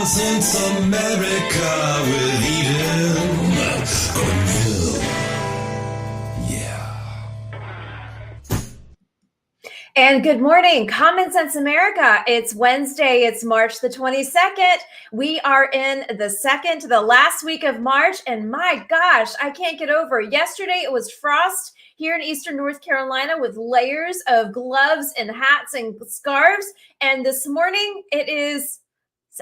since America with Eden Cornell. Yeah. And good morning, Common Sense America. It's Wednesday. It's March the 22nd. We are in the last week of March. And my gosh, I can't get over it. Yesterday, it was frost here in Eastern North Carolina with layers of gloves and hats and scarves. And this morning, it is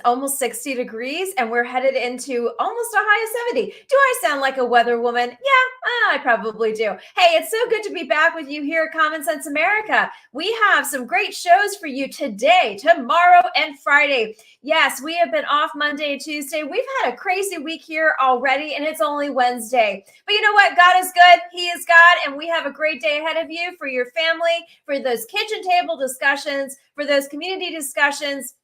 almost 60 degrees and we're headed into almost a high of 70. Do I sound like a weather woman? Yeah, I probably do. Hey, it's so good to be back with you here at Common Sense America. We have some great shows for you today, tomorrow, and Friday. Yes, we have been off Monday and Tuesday. We've had a crazy week here already, and it's only Wednesday. But you know what? God is good. He is God, and we have a great day ahead of you for your family, for those kitchen table discussions, for those community discussions.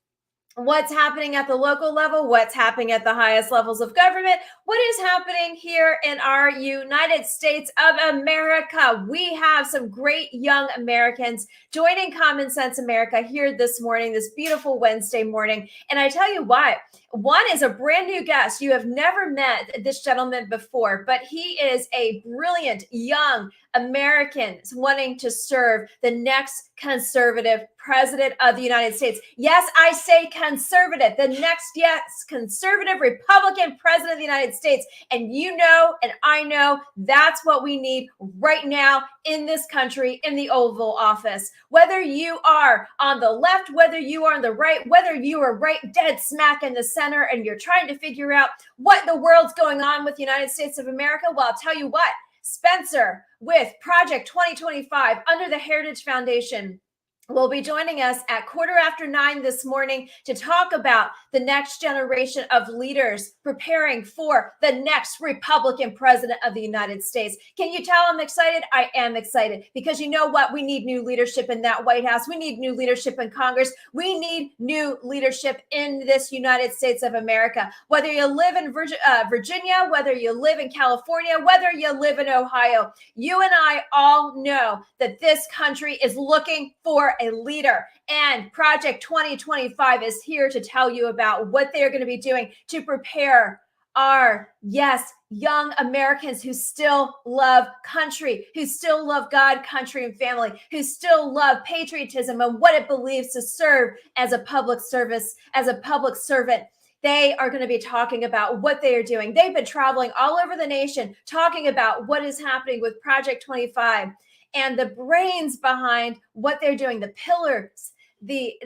What's happening at the local level, what's happening at the highest levels of government, what is happening here in our United States of America. We have some great young Americans joining Common Sense America here this morning, this beautiful Wednesday morning. And I tell you what, one is a brand new guest. You have never met this gentleman before, but he is a brilliant young American wanting to serve the next conservative president of the United States. Yes, I say conservative, the next, yes, conservative Republican president of the United States. And you know, and I know that's what we need right now in this country, in the Oval Office. Whether you are on the left, whether you are on the right, whether you are right dead smack in the center and you're trying to figure out what the world's going on with the United States of America, well, I'll tell you what, Spencer with Project 2025 under the Heritage Foundation will be joining us at 9:15 this morning to talk about the next generation of leaders preparing for the next Republican president of the United States. Can you tell I'm excited? I am excited because you know what? We need new leadership in that White House. We need new leadership in Congress. We need new leadership in this United States of America. Whether you live in Virginia, whether you live in California, whether you live in Ohio, you and I all know that this country is looking for a leader. And Project 2025 is here to tell you about what they're going to be doing to prepare our, yes, young Americans who still love country, who still love God, country, and family, who still love patriotism and what it believes to serve as a public service, as a public servant. They are going to be talking about what they are doing. They've been traveling all over the nation talking about what is happening with Project 25 and the brains behind what they're doing, the pillars, the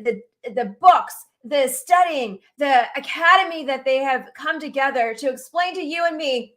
books, the studying, the academy that they have come together to explain to you and me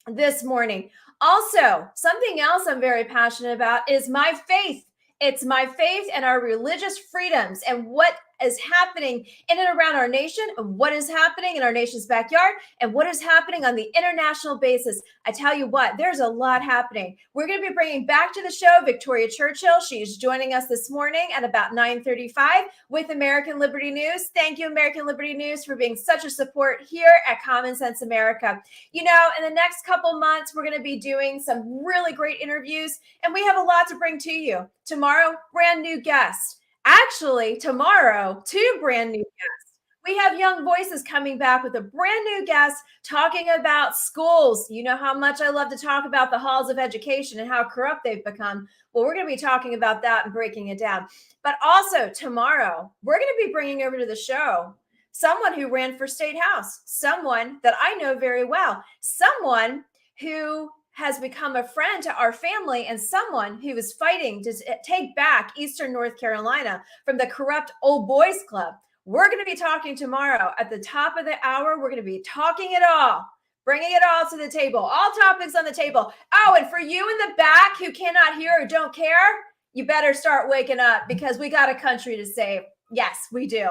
this morning. Also, something else I'm very passionate about is my faith. It's my faith and our religious freedoms and what is happening in and around our nation, and what is happening in our nation's backyard, and what is happening on the international basis. I tell you what, there's a lot happening. We're going to be bringing back to the show Victoria Churchill. She's joining us this morning at about 9:35 with American Liberty News. Thank you, American Liberty News, for being such a support here at Common Sense America. You know, in the next couple months, we're going to be doing some really great interviews, and we have a lot to bring to you. Tomorrow, brand new guest. Actually, tomorrow, two brand new guests. We have Young Voices coming back with a brand new guest talking about schools. You know how much I love to talk about the halls of education and how corrupt they've become. Well, we're going to be talking about that and breaking it down. But also tomorrow, we're going to be bringing over to the show someone who ran for state house, someone that I know very well, someone who has become a friend to our family and someone who is fighting to take back Eastern North Carolina from the corrupt old boys club. We're going to be talking tomorrow at the top of the hour. We're going to be talking it all, bringing it all to the table, all topics on the table. Oh, and for you in the back who cannot hear or don't care, you better start waking up because we got a country to save. Yes, we do.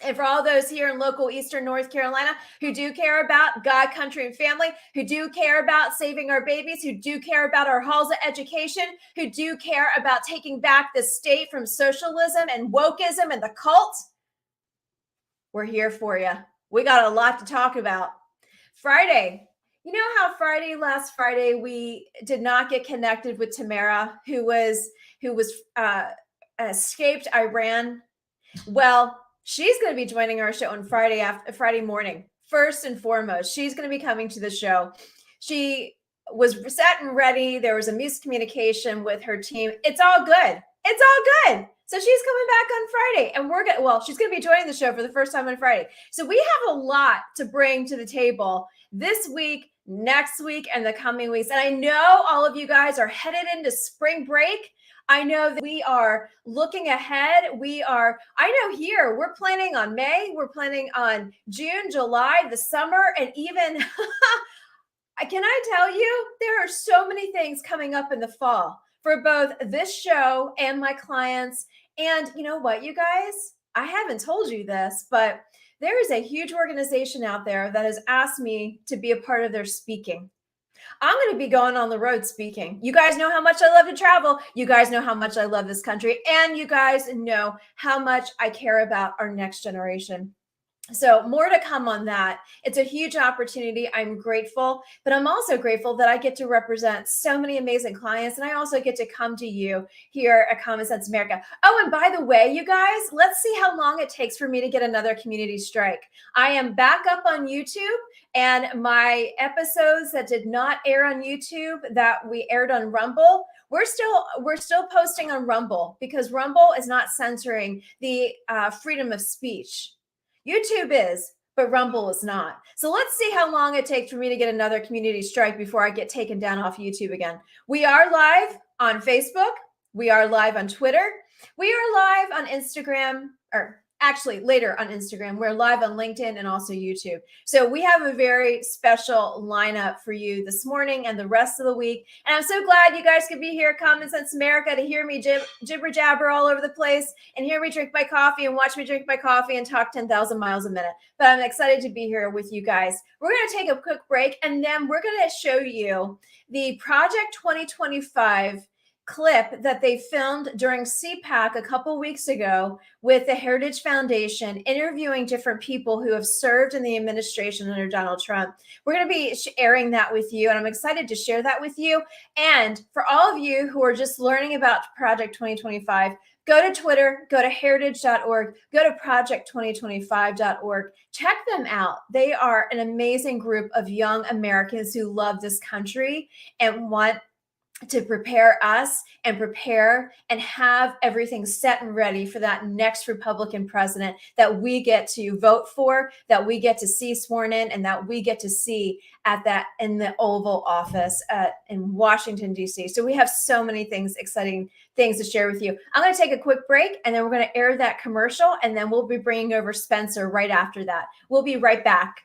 And for all those here in local Eastern North Carolina who do care about God, country, and family, who do care about saving our babies, who do care about our halls of education, who do care about taking back the state from socialism and wokeism and the cult, we're here for you. We got a lot to talk about. Friday. You know how last Friday, we did not get connected with Tamara, who was escaped Iran? Well, She's going to be joining our show on Friday morning. First and foremost, she's going to be coming to the show. She was set and ready. There was a miscommunication with her team. It's all good. It's all good. So she's coming back on Friday, and she's going to be joining the show for the first time on Friday. So we have a lot to bring to the table this week, next week, and the coming weeks. And I know all of you guys are headed into spring break. I know that we are looking ahead. We're planning on May, we're planning on June, July, the summer, and even, can I tell you, there are so many things coming up in the fall for both this show and my clients. And you know what, you guys, I haven't told you this, but there is a huge organization out there that has asked me to be a part of their speaking. I'm going to be going on the road speaking. You guys know how much I love to travel. You guys know how much I love this country. And you guys know how much I care about our next generation. So more to come on that. It's a huge opportunity. I'm grateful, but I'm also grateful that I get to represent so many amazing clients. And I also get to come to you here at Common Sense America. Oh, and by the way, you guys, let's see how long it takes for me to get another community strike. I am back up on YouTube, and my episodes that did not air on YouTube that we aired on Rumble, we're still posting on Rumble because Rumble is not censoring the freedom of speech. YouTube is, but Rumble is not. So let's see how long it takes for me to get another community strike before I get taken down off YouTube again. We are live on Facebook. We are live on Twitter. We are live on Instagram, or actually later on Instagram. We're live on LinkedIn and also YouTube. So we have a very special lineup for you this morning and the rest of the week. And I'm so glad you guys could be here at Common Sense America to hear me jibber jabber all over the place and hear me drink my coffee and watch me drink my coffee and talk 10,000 miles a minute. But I'm excited to be here with you guys. We're going to take a quick break, and then we're going to show you the Project 2025 clip that they filmed during CPAC a couple weeks ago with the Heritage Foundation, interviewing different people who have served in the administration under Donald Trump. We're going to be airing that with you, and I'm excited to share that with you. And for all of you who are just learning about Project 2025, go to Twitter, go to heritage.org, go to project2025.org. Check them out. They are an amazing group of young Americans who love this country and want to prepare us and prepare and have everything set and ready for that next Republican president that we get to vote for, that we get to see sworn in, and that we get to see in the Oval Office in Washington, D.C. So we have so many exciting things to share with you. I'm going to take a quick break, and then we're going to air that commercial, and then we'll be bringing over Spencer right after that. We'll be right back.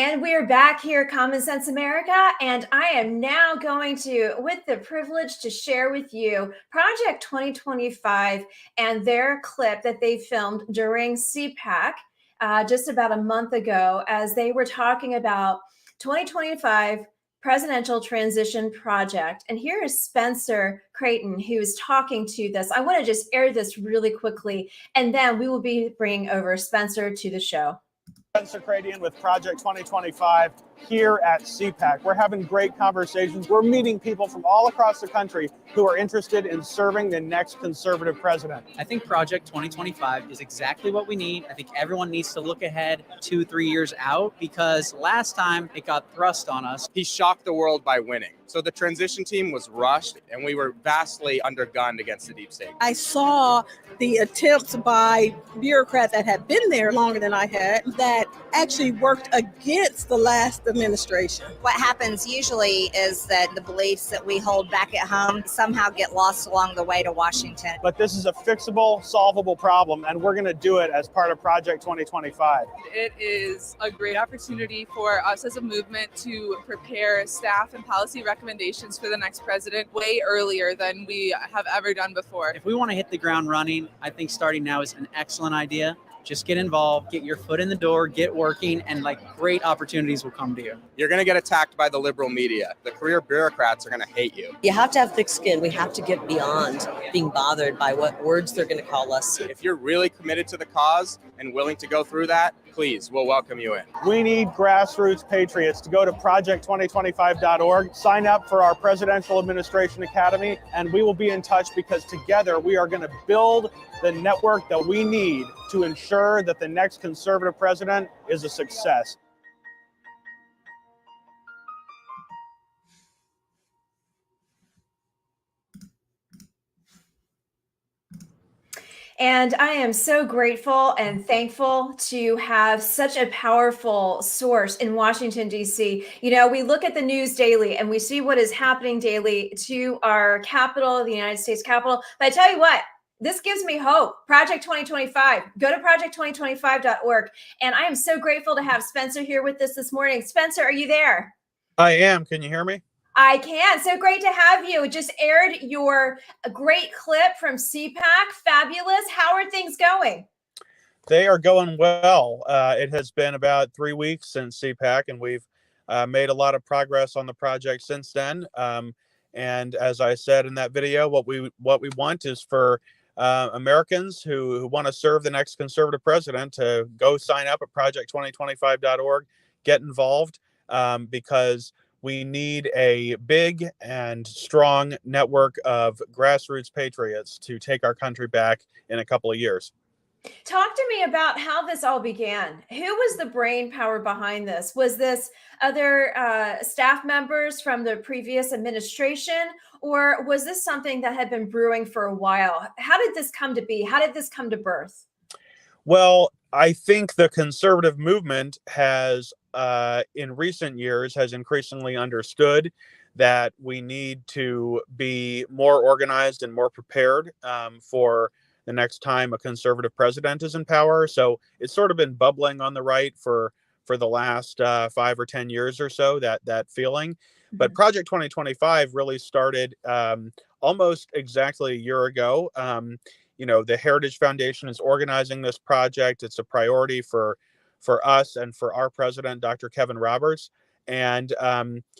And we're back here, Common Sense America, and I am now going to, with the privilege to share with you Project 2025 and their clip that they filmed during CPAC just about a month ago as they were talking about 2025 Presidential Transition Project. And here is Spencer Chretien, who's talking to this. I want to just air this really quickly, and then we will be bringing over Spencer to the show. Spencer Chretien with Project 2025 here at CPAC. We're having great conversations. We're meeting people from all across the country who are interested in serving the next conservative president. I think Project 2025 is exactly what we need. I think everyone needs to look ahead 2-3 years out because last time it got thrust on us. He shocked the world by winning. So the transition team was rushed and we were vastly undergunned against the deep state. I saw the attempts by bureaucrats that had been there longer than I had that actually worked against the last administration. What happens usually is that the beliefs that we hold back at home somehow get lost along the way to Washington. But this is a fixable, solvable problem, and we're going to do it as part of Project 2025. It is a great opportunity for us as a movement to prepare staff and policy recommendations for the next president way earlier than we have ever done before. If we want to hit the ground running, I think starting now is an excellent idea. Just get involved, get your foot in the door, get working, and great opportunities will come to you. You're going to get attacked by the liberal media. The career bureaucrats are going to hate you. You have to have thick skin. We have to get beyond being bothered by what words they're going to call us. If you're really committed to the cause and willing to go through that, please, we'll welcome you in. We need grassroots patriots to go to project2025.org, sign up for our Presidential Administration Academy, and we will be in touch because together we are going to build the network that we need to ensure that the next conservative president is a success. And I am so grateful and thankful to have such a powerful source in Washington, D.C. You know, we look at the news daily and we see what is happening daily to our capital, the United States Capitol. But I tell you what, this gives me hope. Project 2025. Go to project2025.org. And I am so grateful to have Spencer here with us this morning. Spencer, are you there? I am. Can you hear me? I can. So great to have you. Just aired your great clip from CPAC. Fabulous. How are things going? They are going well. It has been about 3 weeks since CPAC, and we've made a lot of progress on the project since then. And as I said in that video, what we want is for Americans who want to serve the next conservative president to go sign up at project2025.org, get involved, because we need a big and strong network of grassroots patriots to take our country back in a couple of years. Talk to me about how this all began. Who was the brain power behind this? Was this other staff members from the previous administration, or was this something that had been brewing for a while? How did this come to be? How did this come to birth? Well, I think the conservative movement has, in recent years, has increasingly understood that we need to be more organized and more prepared for the next time a conservative president is in power. So it's sort of been bubbling on the right for the last 5 or 10 years or so, that feeling. Mm-hmm. But Project 2025 really started almost exactly a year ago. You know, the Heritage Foundation is organizing this project. It's a priority for us and for our president, Dr. Kevin Roberts. And,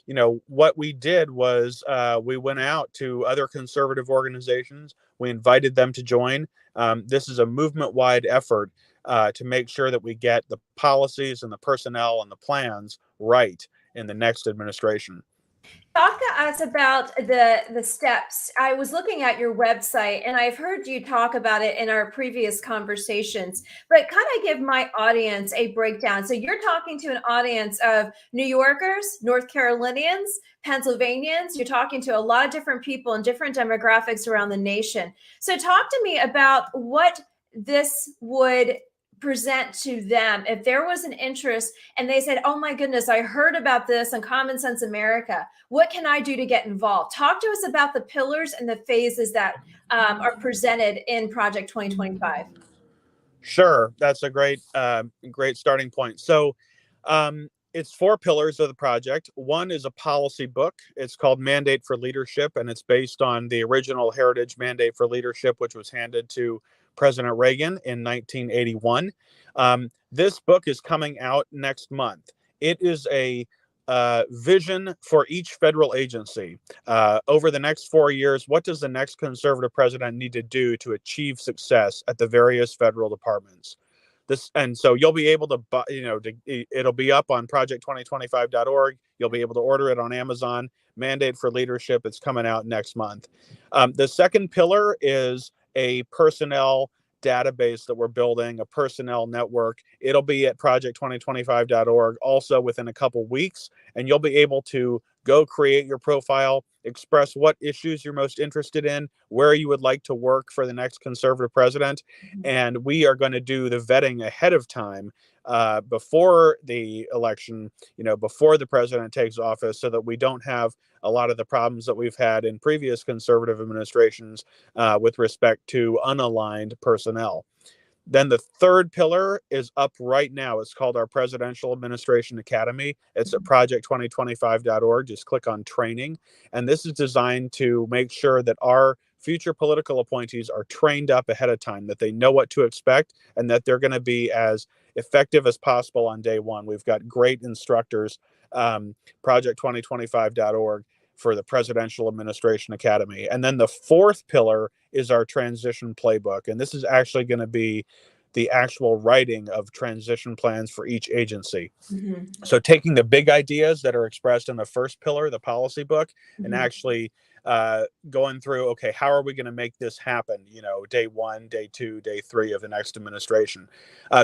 you know, what we did was we went out to other conservative organizations. We invited them to join. This is a movement-wide effort to make sure that we get the policies and the personnel and the plans right in the next administration. Talk to us about the steps. I was looking at your website and I've heard you talk about it in our previous conversations, but kind of give my audience a breakdown. So you're talking to an audience of New Yorkers, North Carolinians, Pennsylvanians. You're talking to a lot of different people and different demographics around the nation. So talk to me about what this would present to them if there was an interest and they said, oh my goodness, I heard about this on Common Sense America. What can I do to get involved? Talk to us about the pillars and the phases that are presented in Project 2025. Sure. That's a great starting point. So it's 4 pillars of the project. One is a policy book. It's called Mandate for Leadership, and it's based on the original Heritage Mandate for Leadership, which was handed to President Reagan in 1981. This book is coming out next month. It is a vision for each federal agency over the next 4 years. What does the next conservative president need to do to achieve success at the various federal departments? And so you'll be able to buy, it'll be up on project2025.org. You'll be able to order it on Amazon. Mandate for Leadership. It's coming out next month. The second pillar is a personnel database that we're building, a personnel network. It'll be at project2025.org also within a couple weeks, and you'll be able to go create your profile, express what issues you're most interested in, where you would like to work for the next conservative president. And we are going to do the vetting ahead of time before the election, before the president takes office, so that we don't have a lot of the problems that we've had in previous conservative administrations with respect to unaligned personnel. Then the third pillar is up right now. It's called our Presidential Administration Academy. It's at project2025.org. Just click on training. And this is designed to make sure that our future political appointees are trained up ahead of time, that they know what to expect, and that they're going to be as effective as possible on day one. We've got great instructors, project2025.org for the Presidential Administration Academy. And then the fourth pillar is our transition playbook. And this is actually going to be the actual writing of transition plans for each agency. Mm-hmm. So taking the big ideas that are expressed in the first pillar, the policy book, mm-hmm. and actually going through, okay, how are we going to make this happen? Day 1, day 2, day 3 of the next administration.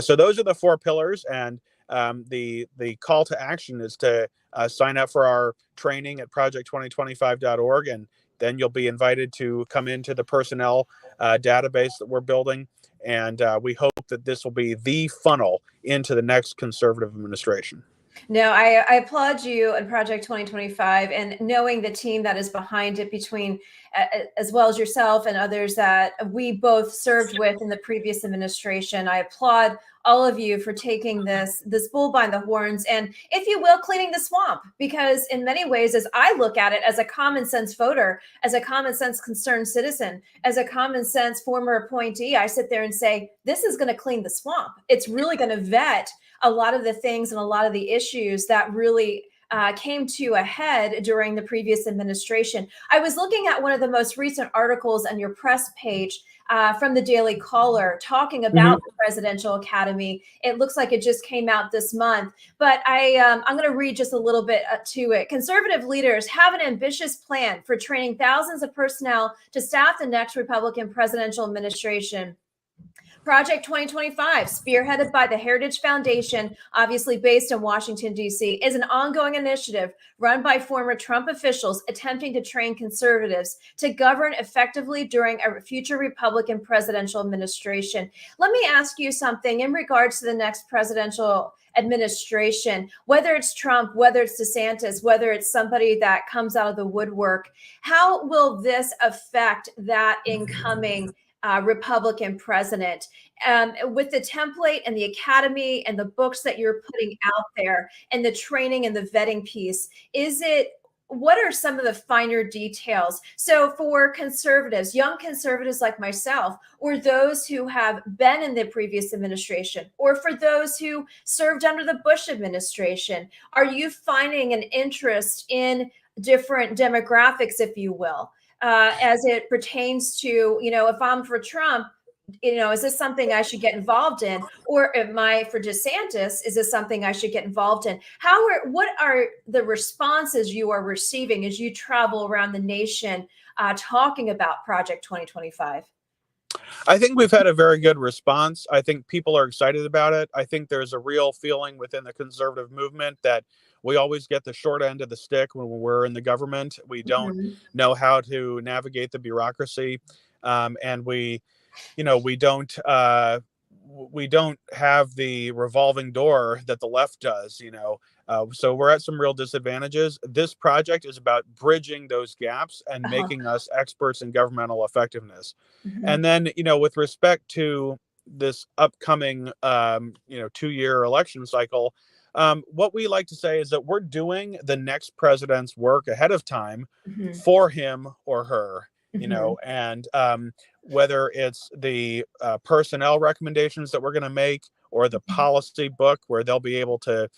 So those are the 4 pillars. And the call to action is to sign up for our training at project2025.org, and then you'll be invited to come into the personnel database that we're building. And we hope that this will be the funnel into the next conservative administration. No, I applaud you and Project 2025, and knowing the team that is behind it, between as well as yourself and others that we both served with in the previous administration. I applaud all of you for taking this bull by the horns and, if you will, cleaning the swamp. Because in many ways, as I look at it, as a common sense voter, as a common sense concerned citizen, as a common sense former appointee, I sit there and say, this is going to clean the swamp. It's really going to vet a lot of the things and a lot of the issues that really came to a head during the previous administration. I was looking at one of the most recent articles on your press page from the Daily Caller talking about the Presidential Academy. It looks like it just came out this month, but I'm going to read just a little bit to it. Conservative leaders have an ambitious plan for training thousands of personnel to staff the next Republican presidential administration. Project 2025, spearheaded by the Heritage Foundation, obviously based in Washington, D.C., is an ongoing initiative run by former Trump officials attempting to train conservatives to govern effectively during a future Republican presidential administration. Let me ask you something in regards to the next presidential administration, whether it's Trump, whether it's DeSantis, whether it's somebody that comes out of the woodwork. How will this affect that incoming Republican president? With the template and the academy and the books that you're putting out there and the training and the vetting piece, what are some of the finer details? So for conservatives, young conservatives like myself, or those who have been in the previous administration, or for those who served under the Bush administration, are you finding an interest in different demographics, if you will? As it pertains to, if I'm for Trump, is this something I should get involved in? Or am I for DeSantis? Is this something I should get involved in? What are the responses you are receiving as you travel around the nation talking about Project 2025? I think we've had a very good response. I think people are excited about it. I think there's a real feeling within the conservative movement that we always get the short end of the stick when we're in the government. We don't know how to navigate the bureaucracy, and we don't have the revolving door that the left does. So we're at some real disadvantages. This project is about bridging those gaps and making us experts in governmental effectiveness. And then, with respect to this upcoming, 2-year election cycle, What we like to say is that we're doing the next president's work ahead of time Mhm. for him or her, Mhm. and whether it's the personnel recommendations that we're going to make, or the policy book where they'll be able to,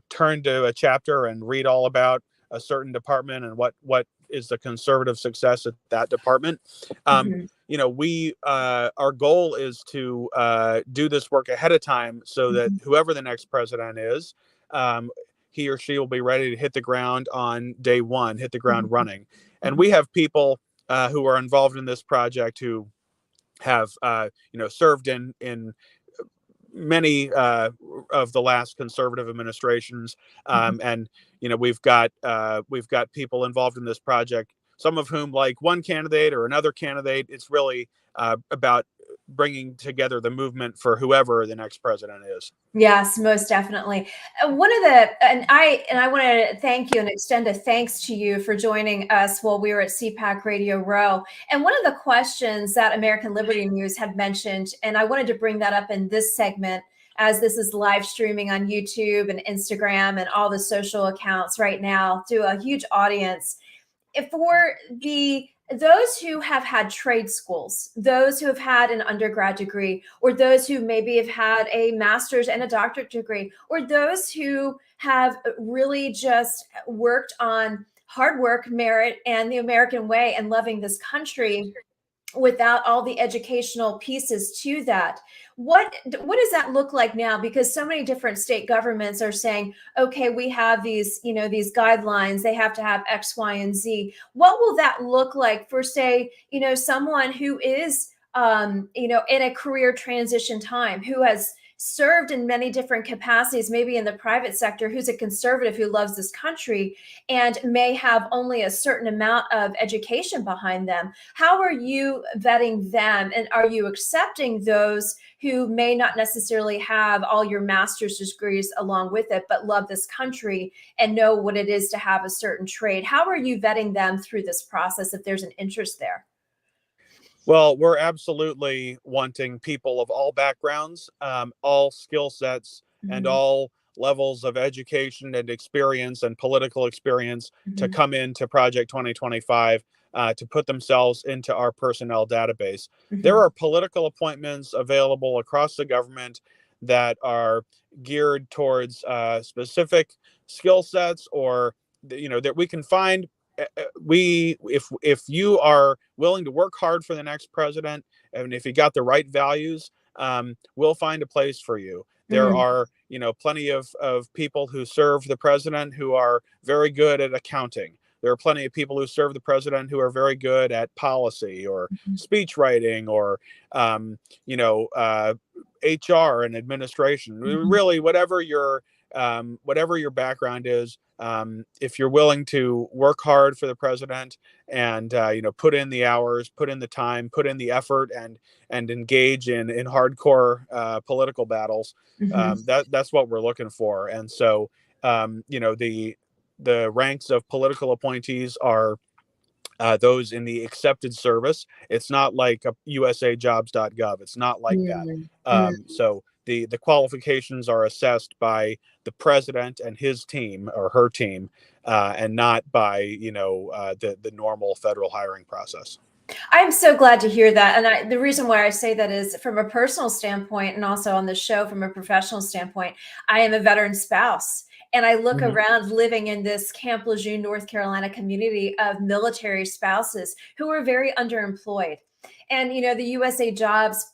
turn to a chapter and read all about a certain department and what is the conservative success at that department. Mhm. We our goal is to do this work ahead of time so that Mhm. whoever the next president is, um, he or she will be ready to hit the ground on day one, hit the ground Mhm. running. And we have people who are involved in this project who have served in many of the last conservative administrations, Mhm. and we've got people involved in this project, some of whom like one candidate or another candidate. It's really about bringing together the movement for whoever the next president is. Yes, most definitely. One of the and I want to thank you and extend a thanks to you for joining us while we were at CPAC Radio Row. And one of the questions that American Liberty News had mentioned, and I wanted to bring that up in this segment, as this is live streaming on YouTube and Instagram and all the social accounts right now to a huge audience, for those who have had trade schools, those who have had an undergrad degree, or those who maybe have had a master's and a doctorate degree, or those who have really just worked on hard work, merit, and the American way and loving this country without all the educational pieces to that. What does that look like now? Because so many different state governments are saying, okay, we have these, these guidelines, they have to have X, Y, and Z. What will that look like for, say, someone who is in a career transition time, who has served in many different capacities, maybe in the private sector, who's a conservative who loves this country and may have only a certain amount of education behind them? How are you vetting them? And are you accepting those who may not necessarily have all your master's degrees along with it, but love this country and know what it is to have a certain trade? How are you vetting them through this process if there's an interest there? Well, we're absolutely wanting people of all backgrounds, all skill sets, and Mhm. all levels of education and experience and political experience to Mhm. come into Project 2025, to put themselves into our personnel database. There Mhm. are political appointments available across the government that are geared towards specific skill sets, or that we can find. We if you are willing to work hard for the next president, and if you got the right values, we'll find a place for you. There Mm. are plenty of people who serve the president who are very good at accounting. There are plenty of people who serve the president who are very good at policy or speech writing, or HR and administration. Mhm. Really, whatever your background is, if you're willing to work hard for the president and put in the hours, put in the time, put in the effort, and engage in hardcore political battles, Mhm. that's what we're looking for. And so the ranks of political appointees are those in the accepted service. It's not like a usajobs.gov. It's not like that. Mm. Mm. So the qualifications are assessed by the president and his team or her team, and not by the normal federal hiring process. I'm so glad to hear that. And the reason why I say that is from a personal standpoint and also on the show from a professional standpoint. I am a veteran spouse. And I look Mhm. around living in this Camp Lejeune, North Carolina community of military spouses who are very underemployed. And, the USA Jobs,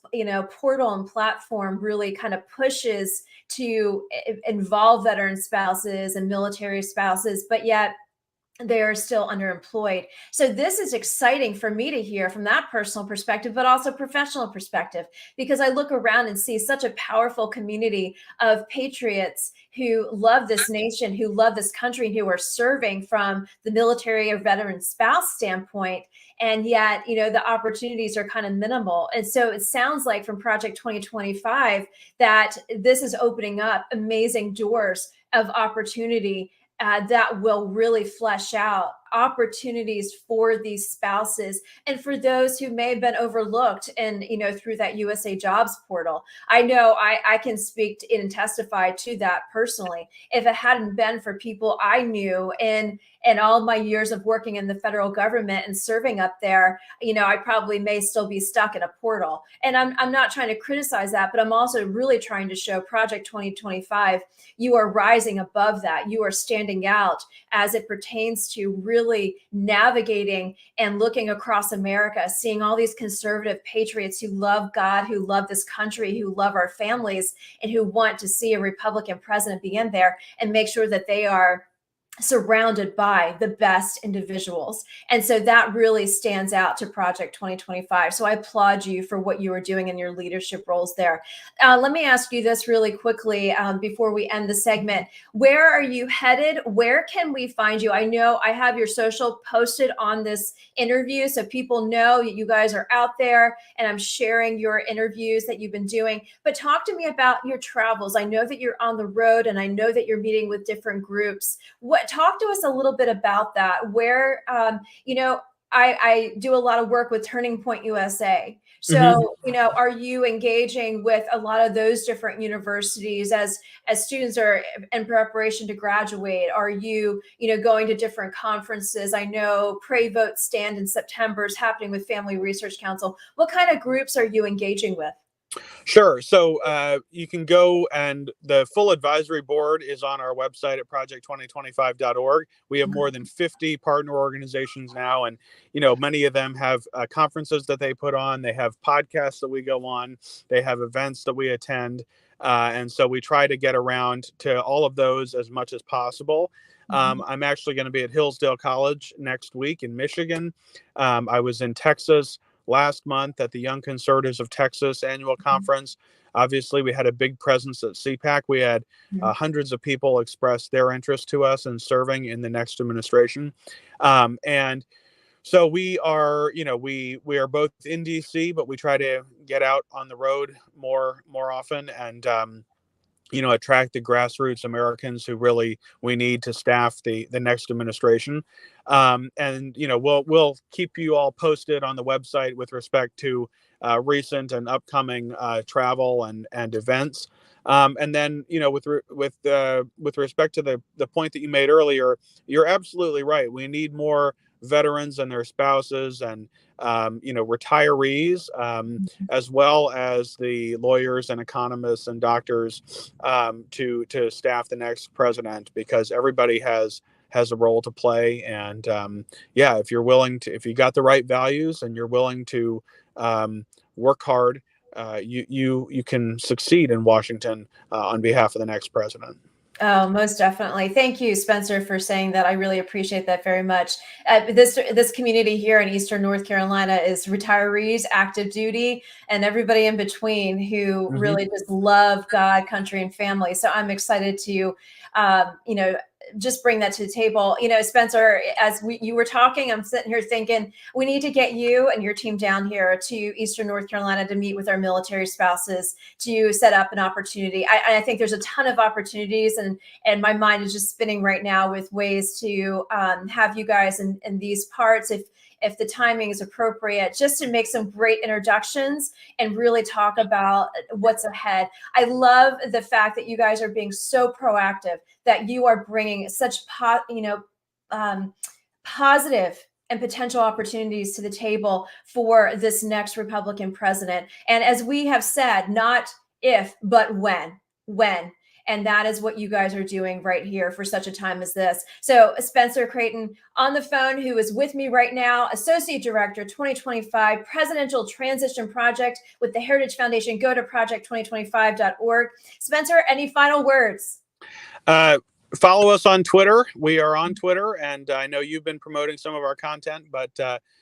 portal and platform really kind of pushes to involve veteran spouses and military spouses, but yet they are still underemployed. So this is exciting for me to hear from that personal perspective, but also professional perspective, because I look around and see such a powerful community of patriots who love this nation, who love this country, and who are serving from the military or veteran spouse standpoint. And yet, the opportunities are kind of minimal. And so it sounds like from Project 2025 that this is opening up amazing doors of opportunity that will really flesh out opportunities for these spouses and for those who may have been overlooked and, through that USA Jobs portal. I know I can speak and testify to that personally. If it hadn't been for people I knew and all my years of working in the federal government and serving up there, I probably may still be stuck in a portal. And I'm not trying to criticize that, but I'm also really trying to show Project 2025, you are rising above that. You are standing out as it pertains to really navigating and looking across America, seeing all these conservative patriots who love God, who love this country, who love our families, and who want to see a Republican president be in there and make sure that they are surrounded by the best individuals. And so that really stands out to Project 2025. So I applaud you for what you are doing in your leadership roles there. Let me ask you this really quickly before we end the segment. Where are you headed? Where can we find you? I know I have your social posted on this interview, so people know that you guys are out there and I'm sharing your interviews that you've been doing. But talk to me about your travels. I know that you're on the road and I know that you're meeting with different groups. Talk to us a little bit about that. Where, I do a lot of work with Turning Point USA. So, are you engaging with a lot of those different universities as students are in preparation to graduate? Are you, going to different conferences? I know Pray Vote Stand in September is happening with Family Research Council. What kind of groups are you engaging with? Sure. So you can go, and the full advisory board is on our website at project2025.org. We have more than 50 partner organizations now, and many of them have conferences that they put on. They have podcasts that we go on. They have events that we attend, and so we try to get around to all of those as much as possible. I'm actually going to be at Hillsdale College next week in Michigan. I was in Texas last month at the Young Conservatives of Texas annual conference. Obviously, we had a big presence at CPAC. We had hundreds of people express their interest to us in serving in the next administration. And so we are, we are both in DC, but we try to get out on the road more often and, attract the grassroots Americans who really we need to staff the next administration. And we'll keep you all posted on the website with respect to recent and upcoming travel and events. And then, with respect to the point that you made earlier, you're absolutely right. We need more veterans and their spouses and retirees, as well as the lawyers and economists and doctors to staff the next president, because everybody has a role to play. And if you're willing to, if you got the right values and you're willing to work hard, you can succeed in Washington on behalf of the next president. Oh, most definitely. Thank you, Spencer, for saying that. I really appreciate that very much. This community here in Eastern North Carolina is retirees, active duty, and everybody in between who really just love God, country, and family. So I'm excited to, just bring that to the table. Spencer, as you were talking, I'm sitting here thinking we need to get you and your team down here to Eastern North Carolina to meet with our military spouses to set up an opportunity. I think there's a ton of opportunities, and my mind is just spinning right now with ways to have you guys in these parts, if the timing is appropriate, just to make some great introductions and really talk about what's ahead. I love the fact that you guys are being so proactive, that you are bringing such positive and potential opportunities to the table for this next Republican president. And as we have said, not if, but when. And that is what you guys are doing right here for such a time as this. So Spencer Chretien on the phone, who is with me right now, Associate Director, 2025 Presidential Transition Project with the Heritage Foundation. Go to project2025.org. Spencer, any final words? Follow us on Twitter. We are on Twitter, and I know you've been promoting some of our content, but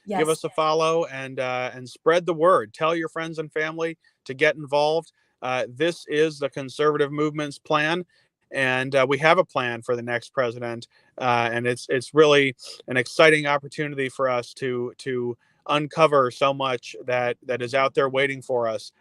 Yes. Give us a follow and spread the word. Tell your friends and family to get involved. This is the conservative movement's plan, and we have a plan for the next president. And it's really an exciting opportunity for us to uncover so much that is out there waiting for us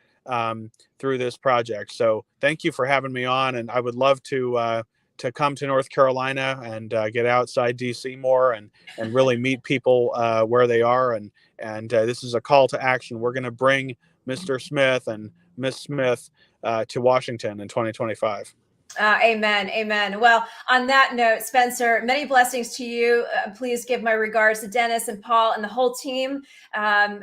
through this project. So thank you for having me on, and I would love to to come to North Carolina and get outside DC more and really meet people where they are. And this is a call to action. We're going to bring Mr. Smith and Miss Smith to Washington in 2025. Amen. Amen. Well, on that note, Spencer, many blessings to you. Please give my regards to Dennis and Paul and the whole team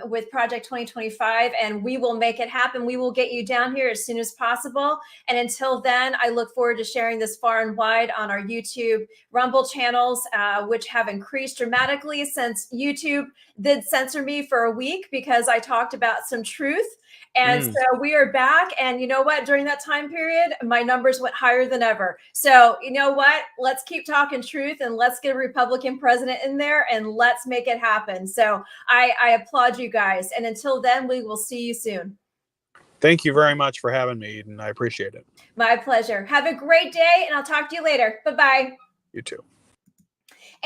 with Project 2025, and we will make it happen. We will get you down here as soon as possible. And until then, I look forward to sharing this far and wide on our YouTube Rumble channels, which have increased dramatically since YouTube did censor me for a week because I talked about some truth. And so we are back. And you know what? During that time period, my numbers went higher than ever. So you know what? Let's keep talking truth and let's get a Republican president in there and let's make it happen. So I applaud you guys. And until then, we will see you soon. Thank you very much for having me, Eden. I appreciate it. My pleasure. Have a great day, and I'll talk to you later. Bye-bye. You too.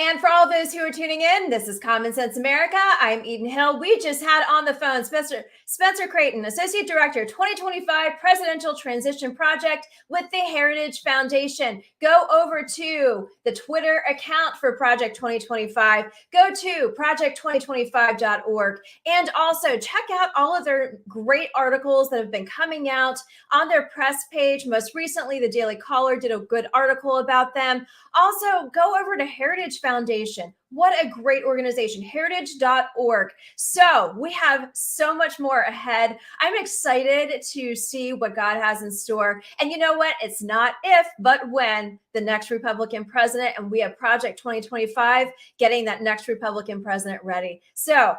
And for all those who are tuning in, this is Common Sense America. I'm Eden Hill. We just had on the phone Spencer Chretien, Associate Director, 2025 Presidential Transition Project with the Heritage Foundation. Go over to the Twitter account for Project 2025. Go to project2025.org. And also check out all of their great articles that have been coming out on their press page. Most recently, the Daily Caller did a good article about them. Also, go over to Heritage Foundation. What a great organization, heritage.org. So we have so much more ahead. I'm excited to see what God has in store. And you know what? It's not if, but when the next Republican president, and we have Project 2025 getting that next Republican president ready. So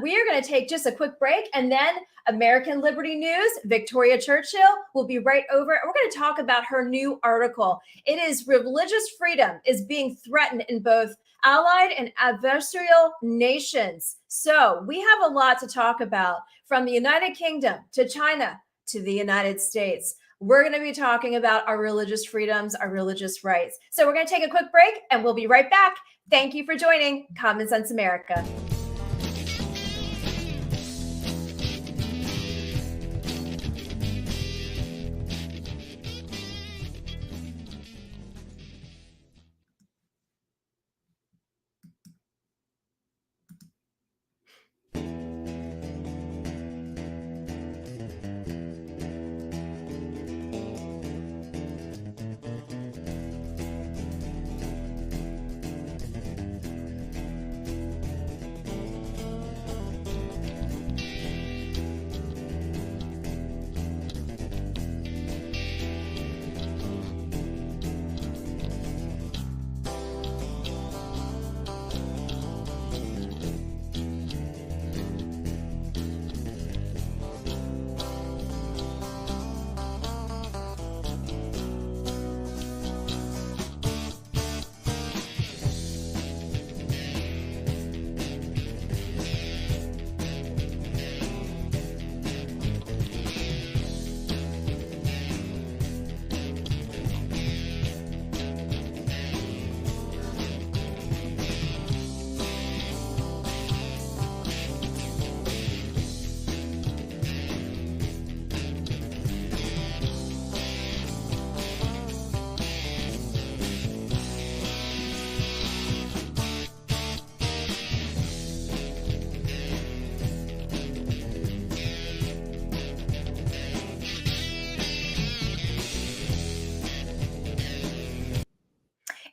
we are going to take just a quick break, and then American Liberty News, Victoria Churchill will be right over. And we're going to talk about her new article. It is religious freedom is being threatened in both allied and adversarial nations. So we have a lot to talk about, from the United Kingdom to China to the United States. We're going to be talking about our religious freedoms, our religious rights. So we're going to take a quick break and we'll be right back. Thank you for joining Common Sense America.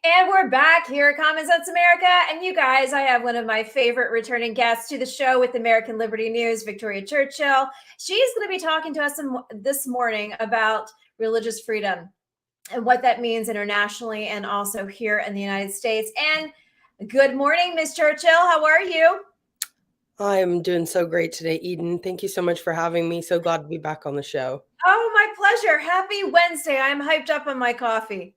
And we're back here at Common Sense America. And you guys, I have one of my favorite returning guests to the show with American Liberty News, Victoria Churchill. She's going to be talking to us this morning about religious freedom and what that means internationally and also here in the United States. And good morning, Ms. Churchill. How are you? I'm doing so great today, Eden. Thank you so much for having me. So glad to be back on the show. Oh, my pleasure. Happy Wednesday. I'm hyped up on my coffee.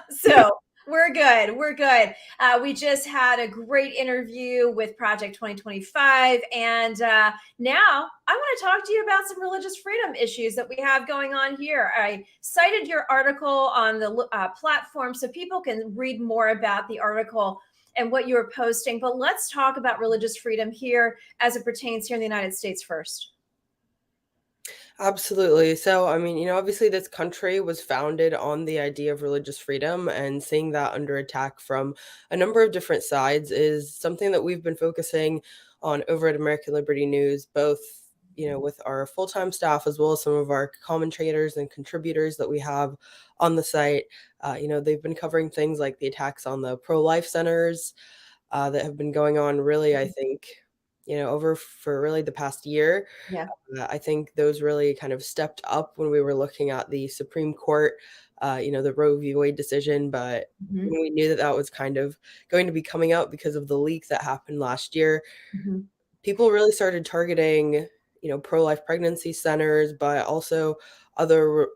So we're good. We're good. We just had a great interview with Project 2025. And now I want to talk to you about some religious freedom issues that we have going on here. I cited your article on the platform so people can read more about the article and what you were posting. But let's talk about religious freedom here as it pertains here in the United States first. Absolutely. So, I mean, obviously this country was founded on the idea of religious freedom, and seeing that under attack from a number of different sides is something that we've been focusing on over at American Liberty News, both, with our full-time staff as well as some of our commentators and contributors that we have on the site. They've been covering things like the attacks on the pro-life centers that have been going on really, I think, over for really the past year. Yeah. I think those really kind of stepped up when we were looking at the Supreme Court, the Roe v. Wade decision. But Mhm. when we knew that that was kind of going to be coming out because of the leak that happened last year, Mhm. people really started targeting, pro-life pregnancy centers, but also other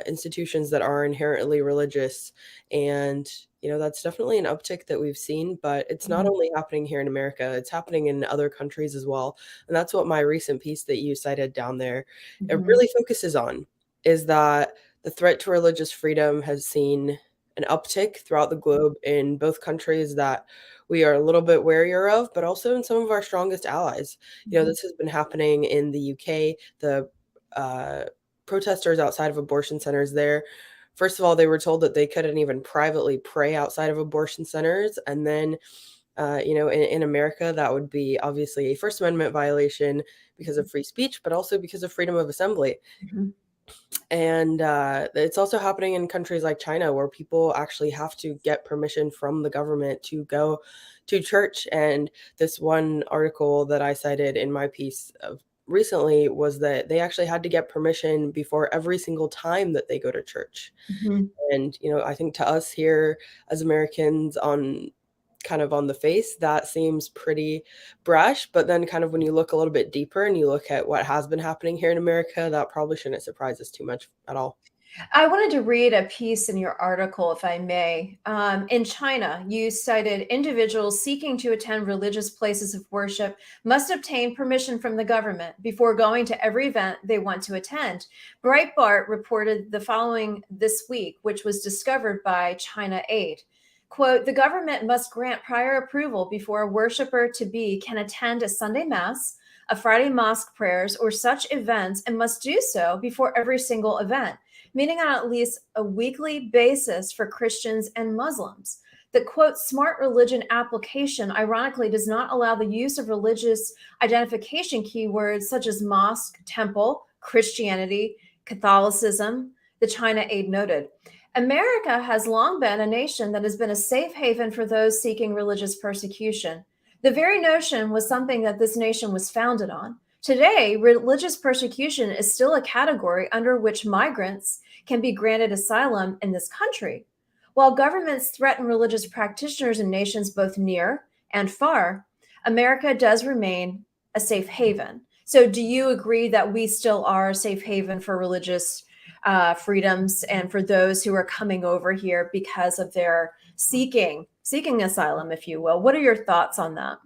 institutions that are inherently religious. And, that's definitely an uptick that we've seen, but it's not Mhm. only happening here in America, it's happening in other countries as well. And that's what my recent piece that you cited down there, it Mhm. really focuses on, is that the threat to religious freedom has seen an uptick throughout the globe in both countries that we are a little bit warier of, but also in some of our strongest allies. Mhm. This has been happening in the UK. The uh, protesters outside of abortion centers there, first of all, they were told that they couldn't even privately pray outside of abortion centers. And then, in America, that would be obviously a First Amendment violation because of free speech, but also because of freedom of assembly. Mhm. And it's also happening in countries like China, where people actually have to get permission from the government to go to church. And this one article that I cited in my piece of recently was that they actually had to get permission before every single time that they go to church. Mhm. And, I think to us here as Americans on the face, that seems pretty brash. But then kind of when you look a little bit deeper and you look at what has been happening here in America, that probably shouldn't surprise us too much at all. I wanted to read a piece in your article, if I may. In China, you cited individuals seeking to attend religious places of worship must obtain permission from the government before going to every event they want to attend. Breitbart reported the following this week, which was discovered by China Aid. Quote, the government must grant prior approval before a worshiper to be can attend a Sunday Mass, a Friday mosque prayers, or such events, and must do so before every single event, meaning on at least a weekly basis for Christians and Muslims. The quote, smart religion application, ironically, does not allow the use of religious identification keywords such as mosque, temple, Christianity, Catholicism, the China Aid noted. America has long been a nation that has been a safe haven for those seeking religious persecution. The very notion was something that this nation was founded on. Today, religious persecution is still a category under which migrants can be granted asylum in this country. While governments threaten religious practitioners in nations both near and far, America does remain a safe haven. So, do you agree that we still are a safe haven for religious freedoms and for those who are coming over here because of their seeking asylum, if you will? What are your thoughts on that?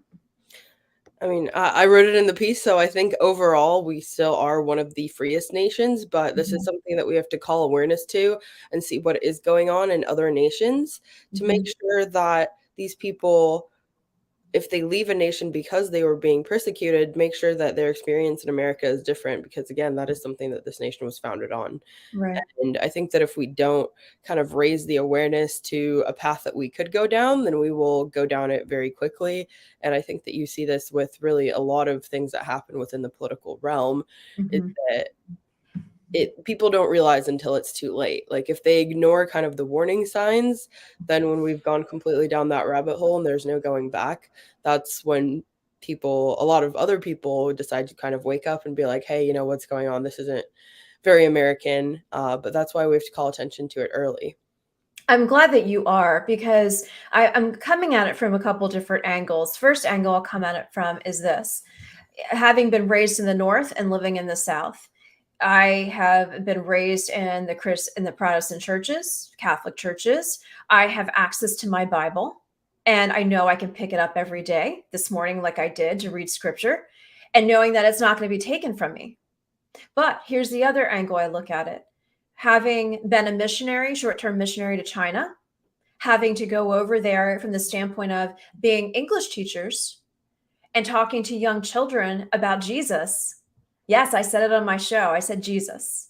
I mean, I wrote it in the piece, so I think overall we still are one of the freest nations, but this is Mhm. something that we have to call awareness to and see what is going on in other nations to make Mhm. sure that these people, if they leave a nation because they were being persecuted, make sure that their experience in America is different because, again, that is something that this nation was founded on. Right. And I think that if we don't kind of raise the awareness to a path that we could go down, then we will go down it very quickly. And I think that you see this with really a lot of things that happen within the political realm, is Mhm. that people don't realize until it's too late. Like if they ignore kind of the warning signs, then when we've gone completely down that rabbit hole and there's no going back, that's when a lot of other people decide to kind of wake up and be like, hey, what's going on? This isn't very American. But that's why we have to call attention to it early. I'm glad that you are because I'm coming at it from a couple different angles. First angle I'll come at it from is this. Having been raised in the North and living in the South, I have been raised in the Protestant churches, Catholic churches. I have access to my Bible, and I know I can pick it up every day. This morning, like I did, to read Scripture, and knowing that it's not going to be taken from me. But here's the other angle I look at it. Having been a missionary, short-term missionary to China, having to go over there from the standpoint of being English teachers and talking to young children about Jesus, Yes, I said it on my show. I said Jesus.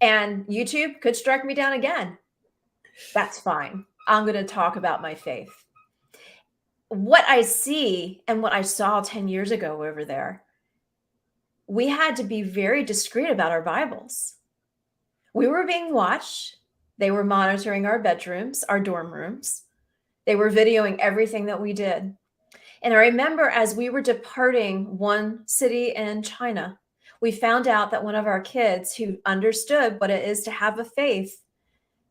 And YouTube could strike me down again. That's fine. I'm going to talk about my faith. What I see and what I saw 10 years ago over there, we had to be very discreet about our Bibles. We were being watched. They were monitoring our bedrooms, our dorm rooms. They were videoing everything that we did. And I remember as we were departing one city in China, we found out that one of our kids who understood what it is to have a faith,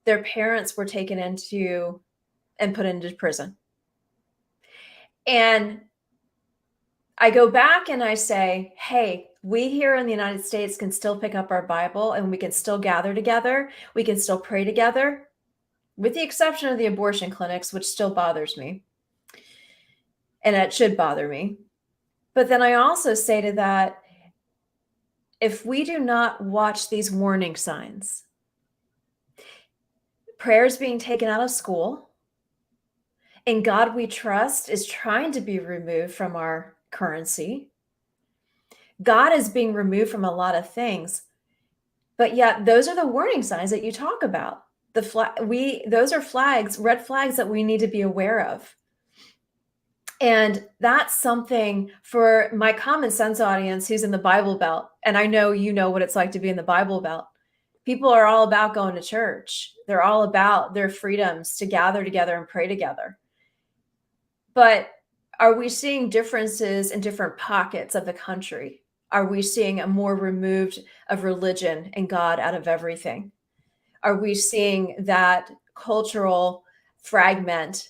their parents were taken into and put into prison. And I go back and I say, hey, we here in the United States can still pick up our Bible and we can still gather together. We can still pray together, with the exception of the abortion clinics, which still bothers me. And it should bother me. But then I also say to that, if we do not watch these warning signs, prayers being taken out of school, and God we trust is trying to be removed from our currency. God is being removed from a lot of things, but yet those are the warning signs that you talk about. Those are flags, red flags that we need to be aware of. And that's something for my common sense audience who's in the Bible Belt. And I know you know what it's like to be in the Bible Belt. People are all about going to church. They're all about their freedoms to gather together and pray together. But are we seeing differences in different pockets of the country? Are we seeing a more removed of religion and God out of everything? Are we seeing that cultural fragment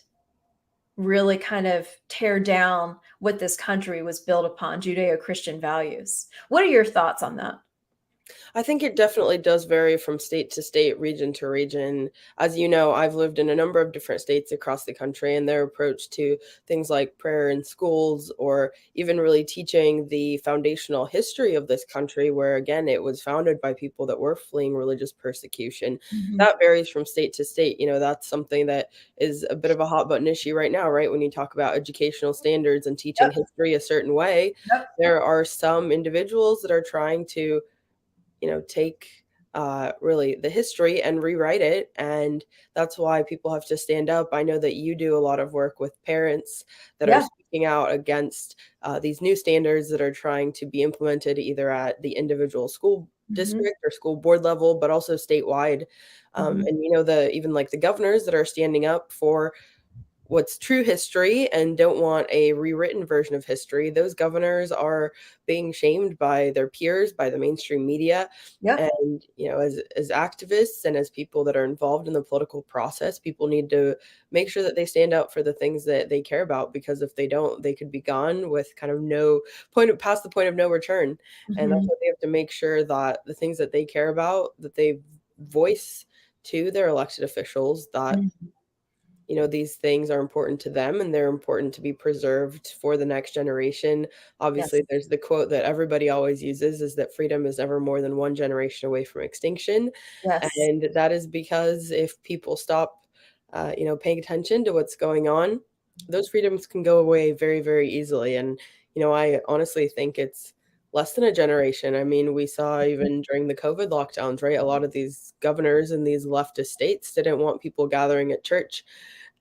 really kind of tear down what this country was built upon, Judeo-Christian values? What are your thoughts on that? I think it definitely does vary from state to state, region to region. As you know, I've lived in a number of different states across the country, and their approach to things like prayer in schools, or even really teaching the foundational history of this country, where again, it was founded by people that were fleeing religious persecution. That varies from state to state. You know, that's something that is a bit of a hot button issue right now, right? When you talk about educational standards and teaching history a certain way, there are some individuals that are trying to take really the history and rewrite it. And that's why people have to stand up. I know that you do a lot of work with parents that are speaking out against these new standards that are trying to be implemented either at the individual school district or school board level, but also statewide. And even like the governors that are standing up for what's true history and don't want a rewritten version of history. Those governors are being shamed by their peers, by the mainstream media. And, as activists and as people that are involved in the political process, people need to make sure that they stand up for the things that they care about, because if they don't, they could be gone with kind of past the point of no return. And that's why they have to make sure that the things that they care about, that they voice to their elected officials, that these things are important to them and they're important to be preserved for the next generation. Obviously, there's the quote that everybody always uses, is that freedom is never more than one generation away from extinction. And that is because if people stop, paying attention to what's going on, those freedoms can go away very, very easily. And, I honestly think it's less than a generation. I mean, we saw even during the COVID lockdowns, right? A lot of these governors in these leftist states didn't want people gathering at church.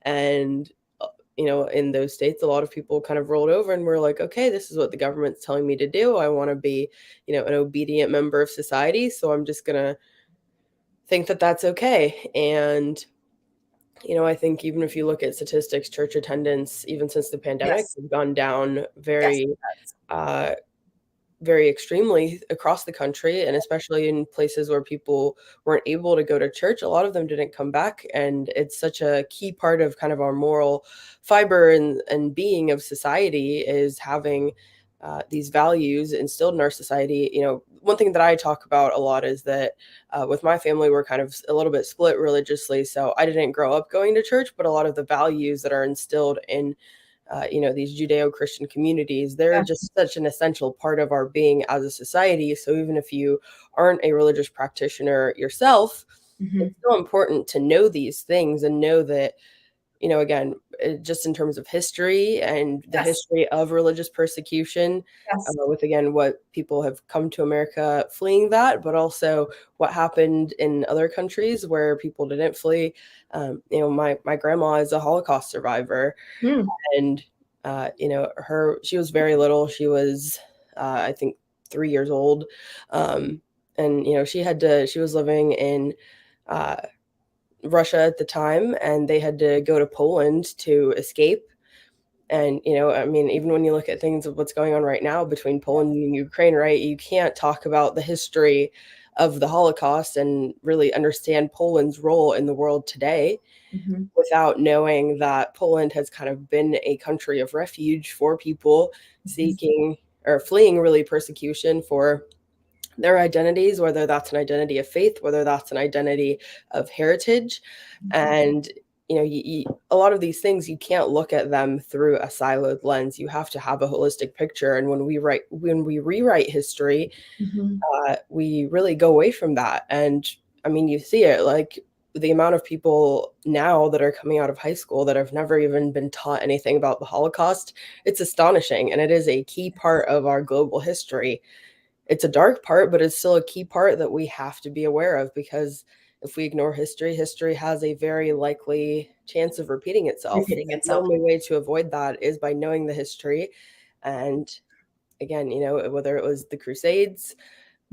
And, in those states, a lot of people kind of rolled over and were like, okay, this is what the government's telling me to do. I want to be, an obedient member of society. So I'm just going to think that that's okay. And, I think even if you look at statistics, church attendance, even since the pandemic, has gone down very extremely across the country, and especially in places where people weren't able to go to church, a lot of them didn't come back. And it's such a key part of kind of our moral fiber and being of society, is having these values instilled in our society. One thing that I talk about a lot is that with my family, we're kind of a little bit split religiously. So I didn't grow up going to church, but a lot of the values that are instilled in these Judeo-Christian communities, they're just such an essential part of our being as a society. So even if you aren't a religious practitioner yourself, it's still important to know these things and know that again, just in terms of history and the Yes. history of religious persecution, Yes. with, again, what people have come to America fleeing that, but also what happened in other countries where people didn't flee. My grandma is a Holocaust survivor, Hmm. and she was very little. She was, I think, 3 years old, and she was living in uh, Russia at the time, and they had to go to Poland to escape. And, I mean, even when you look at things of what's going on right now between Poland and Ukraine, right, you can't talk about the history of the Holocaust and really understand Poland's role in the world today Mhm. without knowing that Poland has kind of been a country of refuge for people seeking or fleeing really persecution for their identities, whether that's an identity of faith, whether that's an identity of heritage. And a lot of these things, you can't look at them through a siloed lens. You have to have a holistic picture. And when we rewrite history, Mhm. we really go away from that. And I mean, you see it, like the amount of people now that are coming out of high school that have never even been taught anything about the Holocaust. It's astonishing, and it is a key part of our global history. It's a dark part, but it's still a key part that we have to be aware of, because if we ignore history, history has a very likely chance of repeating itself. Repeating And the itself. only way to avoid that is by knowing the history. And again, whether it was the Crusades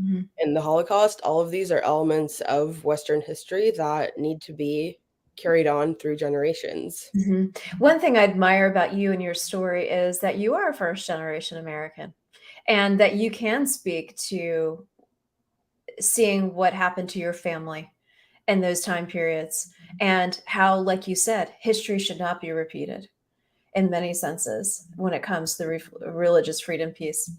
Mhm. and the Holocaust, all of these are elements of Western history that need to be carried on through generations. Mhm. One thing I admire about you and your story is that you are a first generation American, and that you can speak to seeing what happened to your family in those time periods, and how, like you said, history should not be repeated in many senses when it comes to the religious freedom piece.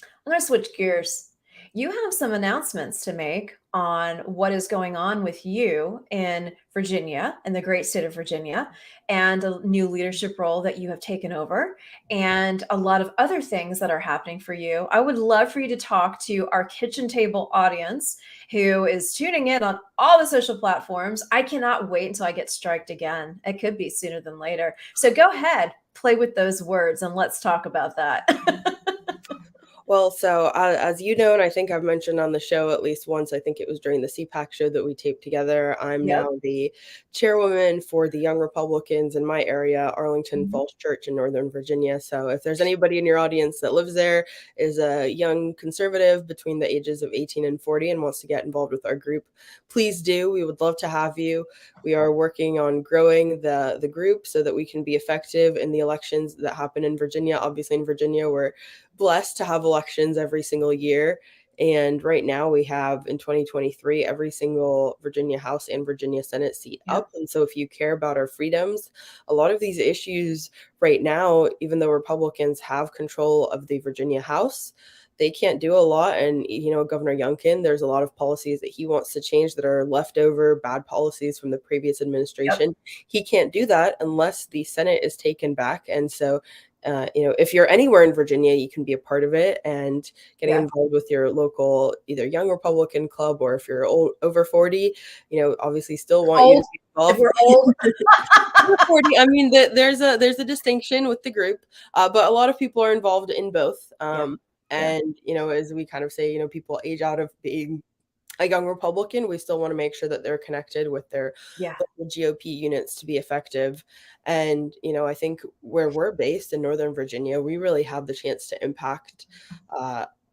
I'm going to switch gears. You have some announcements to make on what is going on with you in Virginia, in the great state of Virginia, and a new leadership role that you have taken over, and a lot of other things that are happening for you. I would love for you to talk to our kitchen table audience who is tuning in on all the social platforms. I cannot wait until I get striked again. It could be sooner than later. So go ahead, play with those words, and let's talk about that. Well, so as you know, and I think I've mentioned on the show at least once, I think it was during the CPAC show that we taped together, I'm Yep. now the chairwoman for the Young Republicans in my area, Arlington Mhm. Falls Church in Northern Virginia. So if there's anybody in your audience that lives there, is a young conservative between the ages of 18 and 40 and wants to get involved with our group, please do. We would love to have you. We are working on growing the group so that we can be effective in the elections that happen in Virginia. Obviously, in Virginia, we're blessed to have elections every single year. And right now we have, in 2023, every single Virginia House and Virginia Senate seat Yep. up. And so if you care about our freedoms, a lot of these issues right now, even though Republicans have control of the Virginia House, they can't do a lot. And, Governor Youngkin, there's a lot of policies that he wants to change that are leftover bad policies from the previous administration. He can't do that unless the Senate is taken back. And so if you're anywhere in Virginia, you can be a part of it and getting Yeah. involved with your local either Young Republican club, or if you're over 40, obviously still want you to Old. be If involved. we're old. Over 40, I mean, there's a distinction with the group, but a lot of people are involved in both. Yeah. And as we kind of say, people age out of being a young Republican, we still want to make sure that they're connected with their Yeah. local GOP units to be effective. And, I think where we're based in Northern Virginia, we really have the chance to impact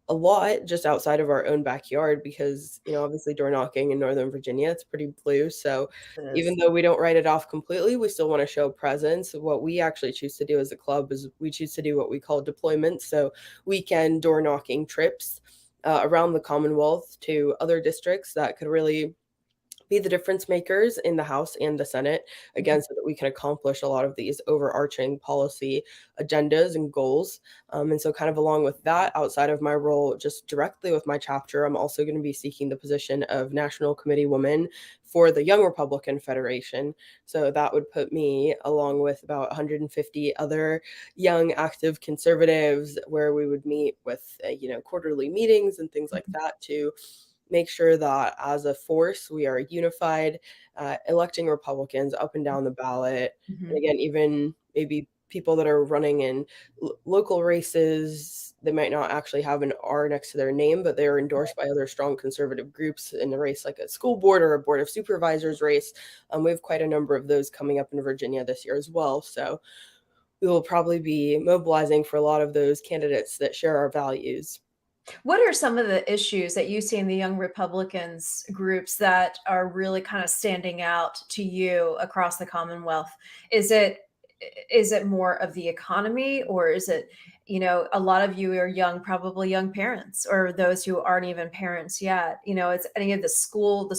a lot just outside of our own backyard, because, obviously door knocking in Northern Virginia, it's pretty blue. So It even is. though we don't write it off completely, we still want to show presence. What we actually choose to do as a club is we choose to do what we call deployments. So weekend door knocking trips around the Commonwealth to other districts that could really be the difference makers in the House and the Senate, again, so that we can accomplish a lot of these overarching policy agendas and goals. And so, kind of along with that, outside of my role just directly with my chapter, I'm also going to be seeking the position of National Committee Woman for the Young Republican Federation. So that would put me along with about 150 other young active conservatives, where we would meet with quarterly meetings and things like that to make sure that as a force we are unified, electing Republicans up and down the ballot. And Mhm. again, even maybe people that are running in local races, they might not actually have an R next to their name, but they are endorsed by other strong conservative groups in a race like a school board or a board of supervisors race. We have quite a number of those coming up in Virginia this year as well. So we will probably be mobilizing for a lot of those candidates that share our values. What are some of the issues that you see in the Young Republicans groups that are really kind of standing out to you across the Commonwealth? Is it is it more of the economy, or is it, a lot of you are young, probably young parents, or those who aren't even parents yet? It's any of the school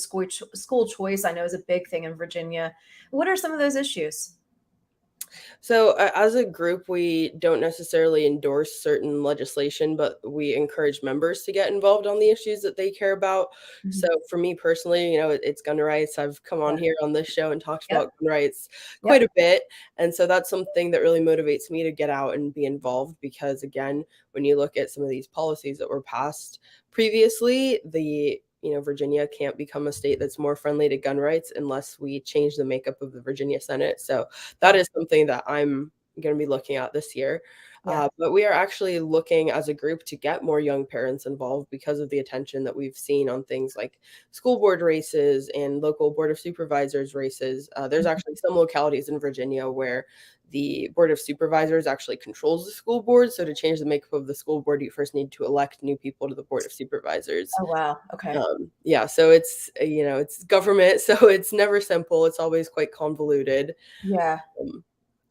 choice I know is a big thing in Virginia. What are some of those issues? So, as a group, we don't necessarily endorse certain legislation, but we encourage members to get involved on the issues that they care about. So, Mhm. for me personally, it's gun rights. I've come on Yeah. here on this show and talked Yep. about gun rights quite Yep. a bit. And so, that's something that really motivates me to get out and be involved because, again, when you look at some of these policies that were passed previously, Virginia can't become a state that's more friendly to gun rights unless we change the makeup of the Virginia Senate. So that Yeah. is something that I'm going to be looking at this year. Yeah. But we are actually looking as a group to get more young parents involved because of the attention that we've seen on things like school board races and local board of supervisors races. There's Mhm. actually some localities in Virginia where the board of supervisors actually controls the school board. So to change the makeup of the school board, you first need to elect new people to the board of supervisors. Oh, wow. Okay. Yeah, so it's government, so it's never simple. It's always quite convoluted. Yeah. Um,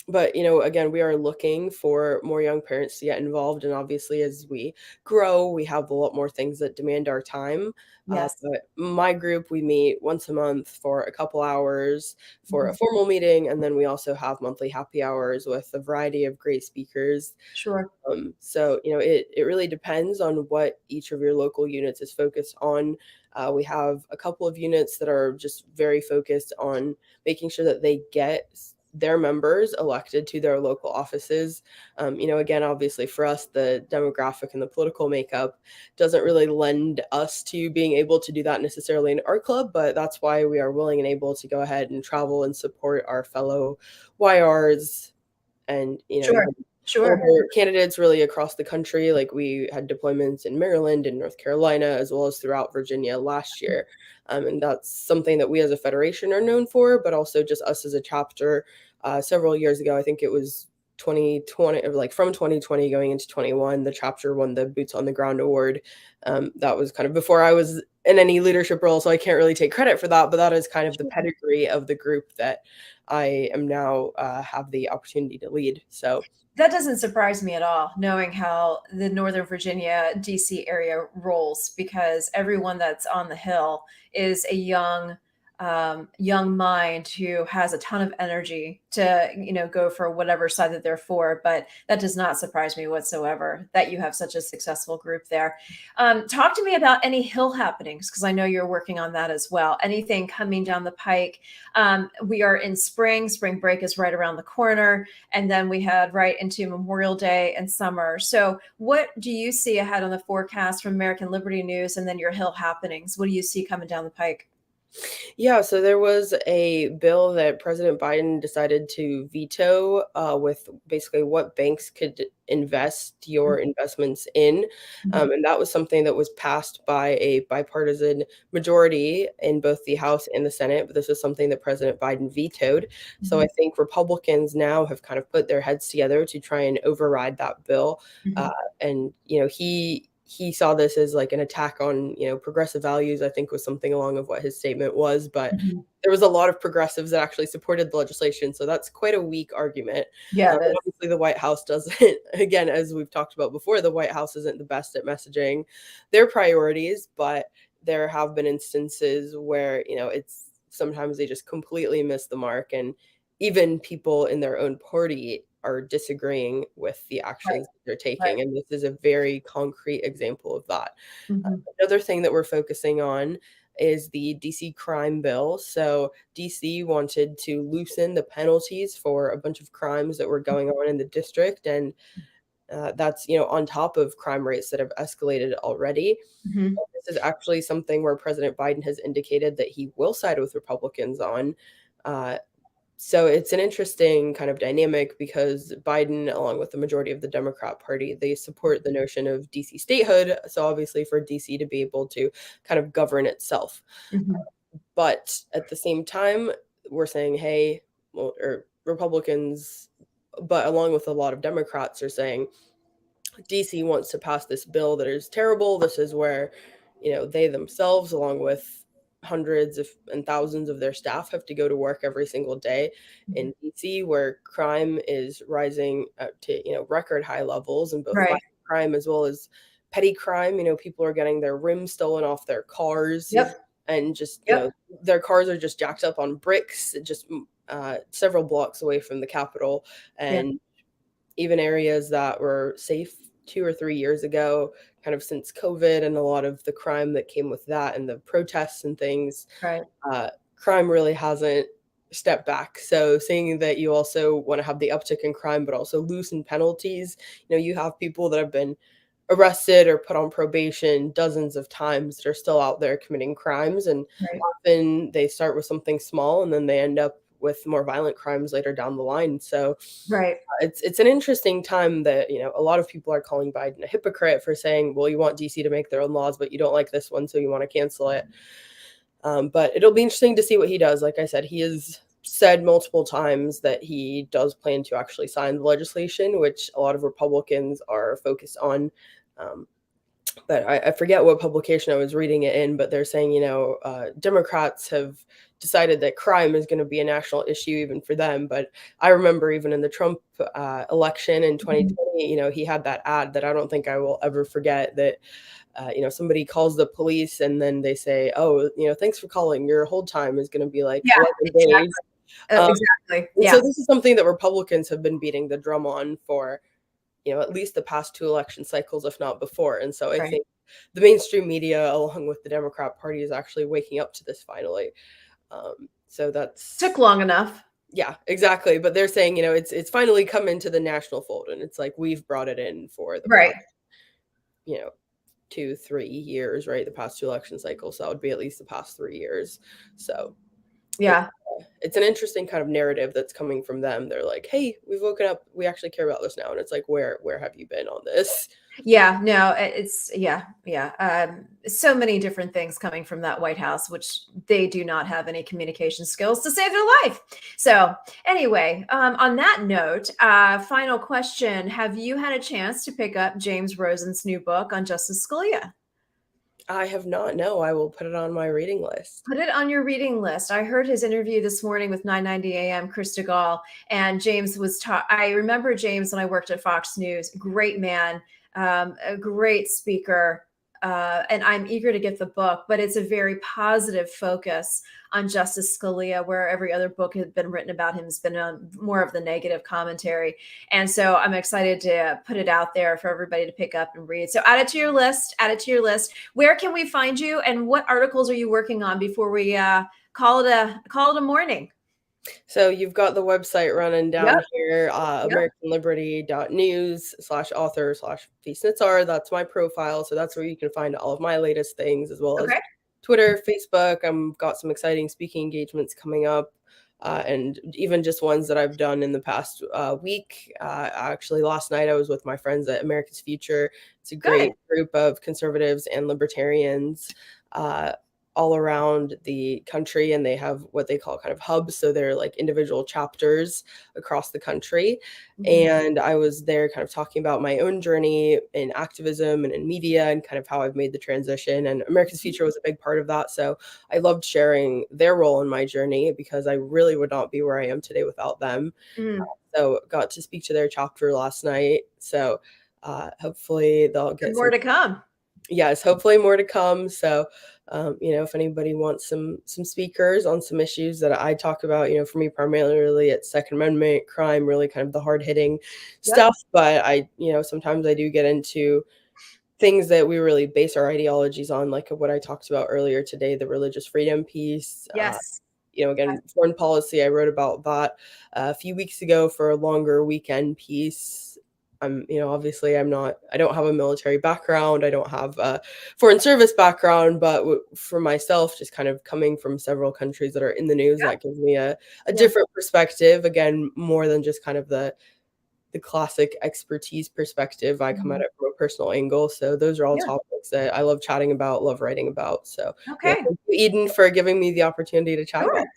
but again, we are looking for more young parents to get involved, and obviously, as we grow, we have a lot more things that demand our time. Yes. But my group, we meet once a month for a couple hours for a Mhm. formal meeting, and then we also have monthly happy hours with a variety of great speakers. Sure. So it really depends on what each of your local units is focused on. We have a couple of units that are just very focused on making sure that they get their members elected to their local offices. Again, obviously for us, the demographic and the political makeup doesn't really lend us to being able to do that necessarily in our club, but that's why we are willing and able to go ahead and travel and support our fellow YRs and Sure. even Sure. older candidates really across the country. Like we had deployments in Maryland and North Carolina, as well as throughout Virginia last year. And that's something that we as a federation are known for, but also just us as a chapter. Several years ago, I think it was 2020, or like from 2020 going into 21, the chapter won the Boots on the Ground award. That was kind of before I was in any leadership role, so I can't really take credit for that, but that is kind of the Sure. pedigree of the group that I am now have the opportunity to lead. So That doesn't surprise me at all, knowing how the Northern Virginia, DC area rolls, because everyone that's on the Hill is a young mind who has a ton of energy to, go for whatever side that they're for. But that does not surprise me whatsoever that you have such a successful group there. Talk to me about any Hill happenings, because I know you're working on that as well. Anything coming down the pike? We are in spring. Spring break is right around the corner. And then we head right into Memorial Day and summer. So, what do you see ahead on the forecast from American Liberty News and then your Hill happenings? What do you see coming down the pike? yeah, so there was a bill that President Biden decided to veto with basically what banks could invest your investments in. Mhm. And that was something that was passed by a bipartisan majority in both the House and the Senate. But this is something that President Biden vetoed. So I Mhm. think Republicans now have kind of put their heads together to try and override that bill. Uh, Mhm. and he saw this as like an attack on progressive values, I think was something along of what his statement was. But Mhm. there was a lot of progressives that actually supported the legislation, so that's quite a weak argument. Yeah, But it is. obviously the White House doesn't again, as we've talked about before, the White House isn't the best at messaging their priorities, but there have been instances where it's sometimes they just completely miss the mark, and even people in their own party are disagreeing with the Right, actions that they're right. taking, and this is a very concrete example of that. Mhm. Another thing that we're focusing on is the DC crime bill. So DC wanted to loosen the penalties for a bunch of crimes that were going on in the district, and That's, on top of crime rates that have escalated already. Mhm. This is actually something where President Biden has indicated that he will side with Republicans on. Uh, so it's an interesting kind of dynamic because Biden, along with the majority of the Democrat Party, they support the notion of DC statehood. So obviously for DC to be able to kind of govern itself. Mhm. But at the same time, we're saying, hey, well, or Republicans, but along with a lot of Democrats are saying, DC wants to pass this bill that is terrible. This is where, they themselves, along with hundreds of and thousands of their staff, have to go to work every single day in DC, where crime is rising up to, record high levels, and both Right. violent crime as well as petty crime. People are getting their rims stolen off their cars. Yep. And just, Yep. their cars are just jacked up on bricks, just several blocks away from the Capitol. And even areas that were safe 2 or 3 years ago, kind of since COVID and a lot of the crime that came with that and the protests and things, Right. crime really hasn't stepped back. So seeing that you also want to have the uptick in crime, but also loosen penalties, you have people that have been arrested or put on probation dozens of times that are still out there committing crimes. And Right. often they start with something small and then they end up with more violent crimes later down the line. So Right. it's an interesting time that, a lot of people are calling Biden a hypocrite for saying, well, you want DC to make their own laws, but you don't like this one, so you want to cancel it. But it'll be interesting to see what he does. Like I said, he has said multiple times that he does plan to actually sign the legislation, which a lot of Republicans are focused on. But I forget what publication I was reading it in, but they're saying, Democrats have decided that crime is going to be a national issue even for them. But I remember even in the Trump election in 2020, he had that ad that I don't think I will ever forget that, somebody calls the police and then they say, oh, thanks for calling. Your hold time is going to be like 11 days. Exactly. And Yeah. so this is something that Republicans have been beating the drum on for, at least the past 2 election cycles, if not before. And so I Right. think the mainstream media, along with the Democrat Party, is actually waking up to this finally. So that's Took long enough. yeah, exactly. But they're saying, it's finally come into the national fold, and it's like we've brought it in for the Right. past, 2-3 years, right? The past 2 election cycles. So that would be at least the past 3 years. So Yeah. it's an interesting kind of narrative that's coming from them. They're like, hey, we've woken up, we actually care about this now. And it's like, where have you been on this? Yeah, no, it's yeah. So many different things coming from that White House, which they do not have any communication skills to save their life. So anyway, on that note, final question: have you had a chance to pick up James Rosen's new book on Justice Scalia? I have not. No, I will put it on my reading list. Put it on your reading list. I heard his interview this morning with 990 AM, Chris DeGaulle, and James was I remember James when I worked at Fox News. Great man, a great speaker, and I'm eager to get the book, but it's a very positive focus on Justice Scalia, where every other book had been written about him has been more of the negative commentary. And so I'm excited to put it out there for everybody to pick up and read. So add it to your list, add it to your list. Where can we find you, and what articles are you working on before we call it a morning? So you've got the website running down Yep. here, americanliberty.news/author/Feast-Nitzar. That's my profile. So that's where you can find all of my latest things, as well as Okay. Twitter, Facebook. I've got some exciting speaking engagements coming up, and even just ones that I've done in the past week. Actually, last night I was with my friends at America's Future. It's a great group of conservatives and libertarians all around the country, and they have what they call kind of hubs. So they're like individual chapters across the country. And I was there kind of talking about my own journey in activism and in media and kind of how I've made the transition. And America's Future was a big part of that. So I loved sharing their role in my journey because I really would not be where I am today without them. So got to speak to their chapter last night. So hopefully they'll get more to come. Yes, hopefully more to come. So, if anybody wants some speakers on some issues that I talk about, for me, primarily it's Second Amendment, crime, really kind of the hard hitting stuff. But I, sometimes I do get into things that we really base our ideologies on, like what I talked about earlier today, the religious freedom piece. Yes. Again, foreign policy, I wrote about that a few weeks ago for a longer weekend piece. Obviously I don't have a military background. I don't have a foreign service background, but for myself, just kind of coming from several countries that are in the news, that gives me a different perspective. Again, more than just kind of the classic expertise perspective. I come at it from a personal angle. So those are all topics that I love chatting about, love writing about. So Okay. Thank you, Eden, for giving me the opportunity to chat about.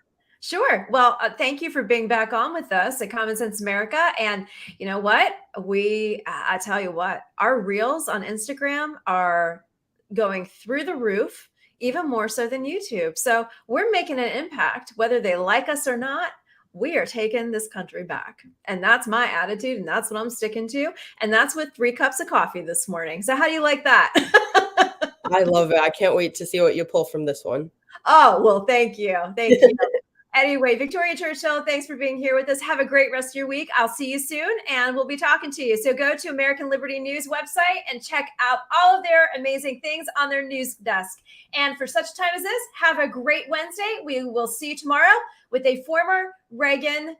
Sure. Well, thank you for being back on with us at Common Sense America. And you know what? I tell you what, our reels on Instagram are going through the roof, even more so than YouTube. So we're making an impact, whether they like us or not. We are taking this country back. And that's my attitude. And that's what I'm sticking to. And that's with 3 cups of coffee this morning. So how do you like that? I love it. I can't wait to see what you pull from this one. Oh, well, thank you. Thank you. Anyway, Victoria Churchill, thanks for being here with us. Have a great rest of your week. I'll see you soon, and we'll be talking to you. So go to American Liberty News website and check out all of their amazing things on their news desk. And for such time as this, have a great Wednesday. We will see you tomorrow with a former Reagan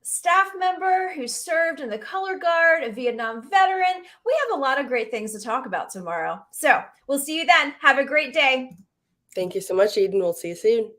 staff member who served in the color guard, a Vietnam veteran. We have a lot of great things to talk about tomorrow. So we'll see you then. Have a great day. Thank you so much, Eden. We'll see you soon.